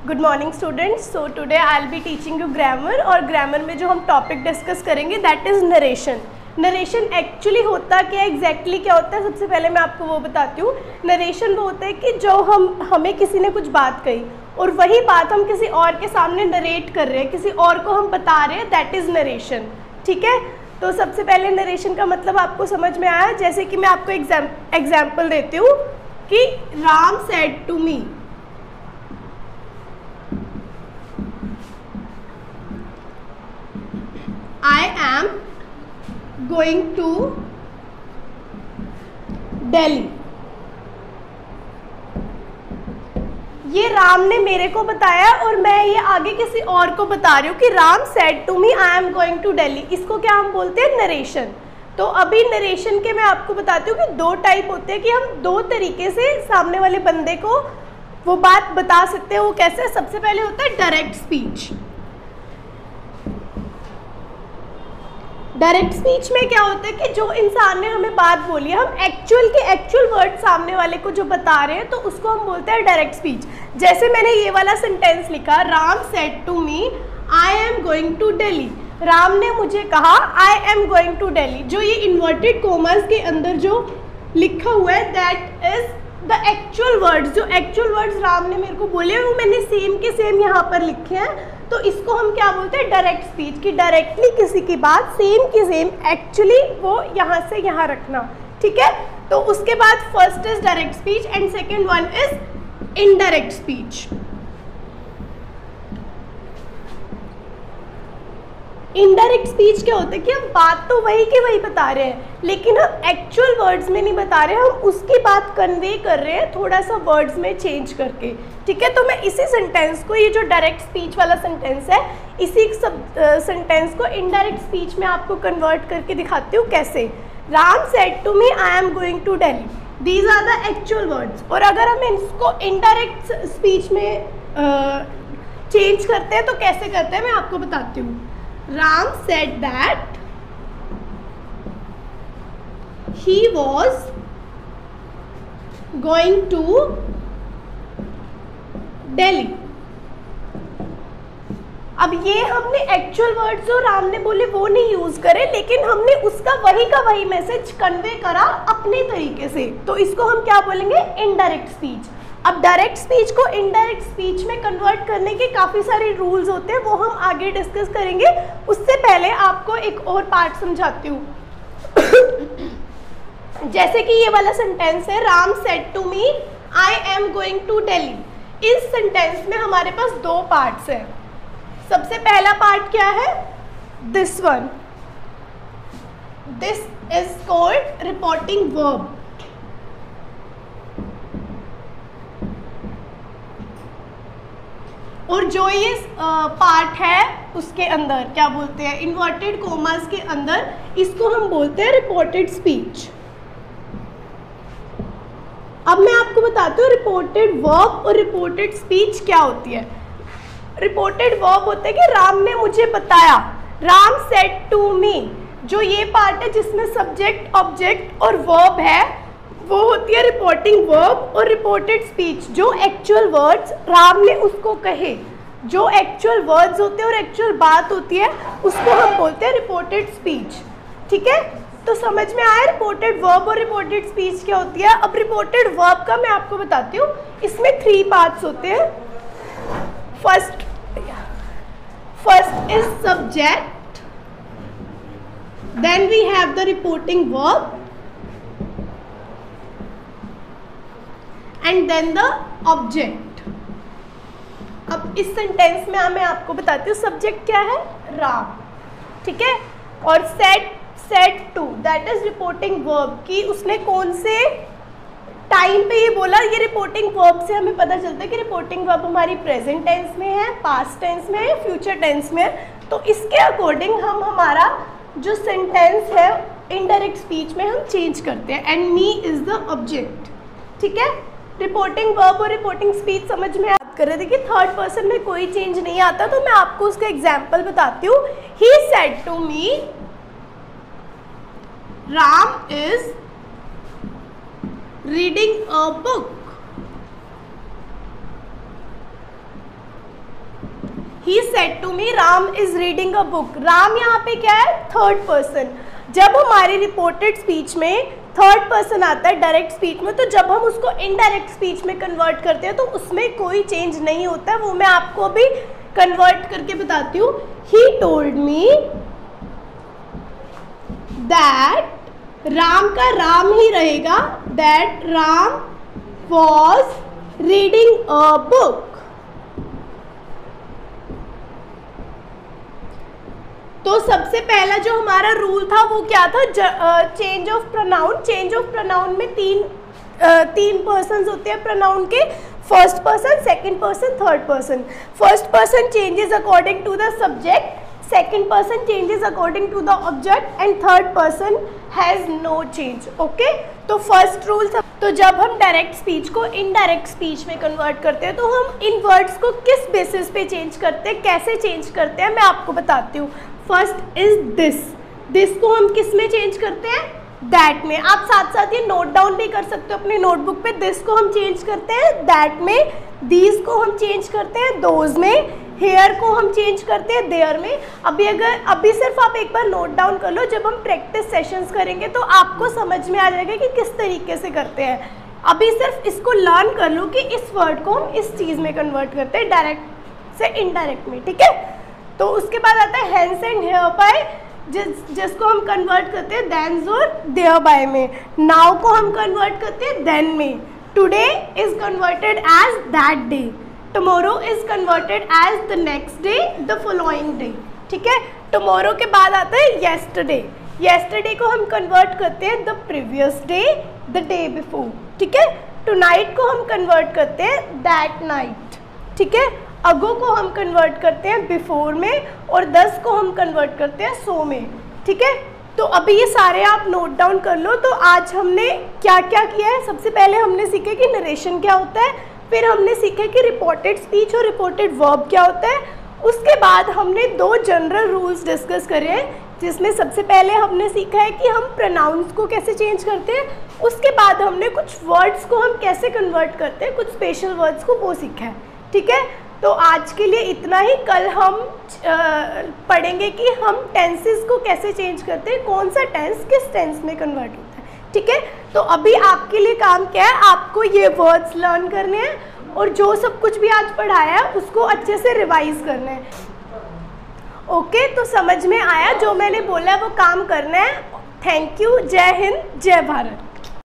Good morning students. So today I will be teaching you grammar, और grammar में जो हम टॉपिक डिस्कस करेंगे that is narration. Narration actually होता क्या एग्जैक्टली क्या होता है, सबसे पहले मैं आपको वो बताती हूँ। नरेशन वो होता है कि जो हमें किसी ने कुछ बात कही और वही बात हम किसी और के सामने नरेट कर रहे हैं, किसी और को हम बता रहे हैं, दैट इज़ नरेशन। ठीक है, तो सबसे पहले नरेशन का मतलब आपको समझ में आया। जैसे कि मैं आपको एग्जाम्पल देती हूँ कि Ram said to me, I am going to Delhi। ये राम ने मेरे को बताया और मैं ये आगे किसी और को बता रही हूँ कि Ram said to me I am going to Delhi. इसको क्या हम बोलते हैं, नरेशन। तो अभी नरेशन के मैं आपको बताती हूँ कि दो टाइप होते हैं, कि हम दो तरीके से सामने वाले बंदे को वो बात बता सकते हैं। वो कैसे? सबसे पहले होता है डायरेक्ट स्पीच। डायरेक्ट स्पीच में क्या होता है कि जो इंसान ने हमें बात बोली है, हम एक्चुअल वर्ड सामने वाले को जो बता रहे हैं, तो उसको हम बोलते हैं डायरेक्ट स्पीच। जैसे मैंने ये वाला सेंटेंस लिखा, Ram said to me I am going to Delhi. Ram ने मुझे कहा I am going to Delhi. जो ये इन्वर्टेड कोमास के अंदर जो लिखा हुआ है that is the actual words. जो एक्चुअल वर्ड्स राम ने मेरे को बोले वो मैंने सेम के सेम यहाँ पर लिखे हैं। तो इसको हम क्या बोलते हैं, डायरेक्ट स्पीच। कि डायरेक्टली किसी की बात सेम की सेम एक्चुअली वो यहाँ से यहाँ रखना। ठीक है, तो उसके बाद first is direct speech and second one is indirect speech. Indirect speech क्या होता है कि हम बात तो वही की वही बता रहे हैं, लेकिन हम एक्चुअल वर्ड्स में नहीं बता रहे, हम उसकी बात कन्वे कर रहे हैं थोड़ा सा वर्ड्स में चेंज करके। ठीक है, तो मैं इसी सेंटेंस को, ये जो डायरेक्ट स्पीच वाला सेंटेंस है, इसी सेंटेंस को इनडायरेक्ट स्पीच में आपको कन्वर्ट करके दिखाती हूँ कैसे। Ram said to me I am going to Delhi, these are the actual words. और अगर हम इसको इनडायरेक्ट स्पीच में चेंज करते हैं तो कैसे करते हैं मैं आपको बताती हूँ। Ram said that he was going to Delhi। अब ये हमने एक्चुअल वर्ड्स जो राम ने बोले वो नहीं यूज करे, लेकिन हमने उसका वही का वही मैसेज कन्वे करा अपने तरीके से, तो इसको हम क्या बोलेंगे, इनडायरेक्ट स्पीच। अब डायरेक्ट स्पीच को इनडायरेक्ट स्पीच में कन्वर्ट करने के काफ़ी सारे रूल्स होते हैं, वो हम आगे डिस्कस करेंगे। उससे पहले आपको एक और पार्ट समझाती हूँ। जैसे कि ये वाला सेंटेंस है, Ram said to me I am going to Delhi. इस सेंटेंस में हमारे पास दो पार्ट्स हैं। सबसे पहला पार्ट क्या है, this one, this is called reporting verb. और जो ये पार्ट है उसके अंदर क्या बोलते हैं, इन्वर्टेड कोमास के अंदर, इसको हम बोलते हैं रिपोर्टेड स्पीच। अब मैं आपको बताती हूँ रिपोर्टेड वर्ब और रिपोर्टेड स्पीच क्या होती है। रिपोर्टेड वर्ब होता है कि राम ने मुझे बताया, राम सेड टू मी। जो ये पार्ट है जिसमें सब्जेक्ट ऑब्जेक्ट और वर्ब है, वो होती है रिपोर्टिंग वर्ब। और रिपोर्टेड स्पीच, जो एक्चुअल वर्ड्स राम ने उसको कहे, जो एक्चुअल वर्ड्स होते हैं और एक्चुअल बात होती है, उसको हम बोलते हैं रिपोर्टेड स्पीच। ठीक है, तो समझ में आया रिपोर्टेड वर्ब और रिपोर्टेड स्पीच क्या होती है। अब रिपोर्टेड वर्ब का मैं आपको बताती हूँ, इसमें 3 पार्ट्स होते हैं। First is subject, then we have the reporting verb and then the object. अब इस सेंटेंस में मैं आपको बताती हूँ, सब्जेक्ट क्या है, राम। ठीक है, और said to, that is reporting verb, कि उसने कौन से टाइम पे ये बोला। ये रिपोर्टिंग वर्ब से हमें पता चलता है कि रिपोर्टिंग वर्ब हमारी प्रेजेंट टेंस में है, पास्ट टेंस में है, फ्यूचर टेंस में है। तो इसके अकॉर्डिंग हम हमारा जो सेंटेंस है इनडायरेक्ट स्पीच में हम चेंज करते हैं, and me is the object. ठीक है, रिपोर्टिंग वर्ब और रिपोर्टिंग स्पीच समझ में बात कर रहे थे कि थर्ड पर्सन में कोई चेंज नहीं आता, तो मैं आपको उसका एग्जाम्पल बताती हूँ। He said to me Ram is reading a book. He said to me Ram is reading a book. Ram यहाँ पे क्या है, थर्ड पर्सन। जब हमारी रिपोर्टेड स्पीच में थर्ड पर्सन आता है डायरेक्ट स्पीच में, तो जब हम उसको इनडायरेक्ट स्पीच में कन्वर्ट करते हैं तो उसमें कोई चेंज नहीं होता है। वो मैं आपको अभी कन्वर्ट करके बताती हूँ। He told me that, Ram का राम ही रहेगा, that Ram was reading a book. तो सबसे पहला जो हमारा रूल था वो क्या था, change of pronoun. Change of pronoun में तीन पर्सन्स होते हैं प्रोनाउन के, first person, second person, third person. First person changes according to the subject, second person changes according to the object and third person has no change. Okay, तो first rule था। तो जब हम direct speech को indirect speech में convert करते हैं तो हम इन वर्ड्स को किस बेसिस पे चेंज करते हैं, कैसे चेंज करते हैं, मैं आपको बताती हूँ। First is this. दिस को हम किस में चेंज करते हैं, दैट में। आप साथ साथ ये नोट डाउन भी कर सकते हो अपनी नोटबुक पे। दिस को हम चेंज करते हैं दैट में, दीज को हम चेंज करते हैं दोज में, हेयर को हम चेंज करते हैं देयर में। अभी सिर्फ आप एक बार नोट डाउन कर लो, जब हम प्रैक्टिस सेशंस करेंगे तो आपको समझ में आ जाएगा कि किस तरीके से करते हैं। अभी सिर्फ इसको लर्न कर लो कि इस वर्ड को हम इस चीज़ में कन्वर्ट करते हैं, डायरेक्ट से इनडायरेक्ट में, ठीक है। तो उसके बाद आता है हेंस एंड हेयर बाय, जिसको हम कन्वर्ट करते हैं देन्स और देयर बाय में। नाउ को हम कन्वर्ट करते हैं देन में। Today is converted as that day, tomorrow is converted as the next day, the following day, ठीक है। टुमारो के बाद आता है येस्टरडे। येस्टरडे को हम कन्वर्ट करते हैं the previous day, the day before, ठीक है। टुनाइट को हम कन्वर्ट करते हैं दैट नाइट, ठीक है। अगो को हम कन्वर्ट करते हैं बिफोर में, और 10 को हम कन्वर्ट करते हैं सो में, ठीक है। तो अभी ये सारे आप नोट डाउन कर लो। तो आज हमने क्या क्या किया है, सबसे पहले हमने सीखे कि नरेशन क्या होता है, फिर हमने सीखे कि रिपोर्टेड स्पीच और रिपोर्टेड वर्ब क्या होता है। उसके बाद हमने 2 जनरल रूल्स डिस्कस करे हैं, जिसमें सबसे पहले हमने सीखा है कि हम प्रोनाउंस को कैसे चेंज करते हैं। उसके बाद हमने कुछ वर्ड्स को हम कैसे कन्वर्ट करते हैं, कुछ स्पेशल वर्ड्स को, वो सीखा है, ठीक है। तो आज के लिए इतना ही। कल हम पढ़ेंगे कि हम टेंसेस को कैसे चेंज करते हैं, कौन सा टेंस किस टेंस में कन्वर्ट होता है, ठीक है। तो अभी आपके लिए काम क्या है, आपको ये वर्ड्स लर्न करने हैं और जो सब कुछ भी आज पढ़ाया है उसको अच्छे से रिवाइज करना है। ओके, तो समझ में आया, जो मैंने बोला है वो काम करना है। Thank you. जय हिंद, जय भारत।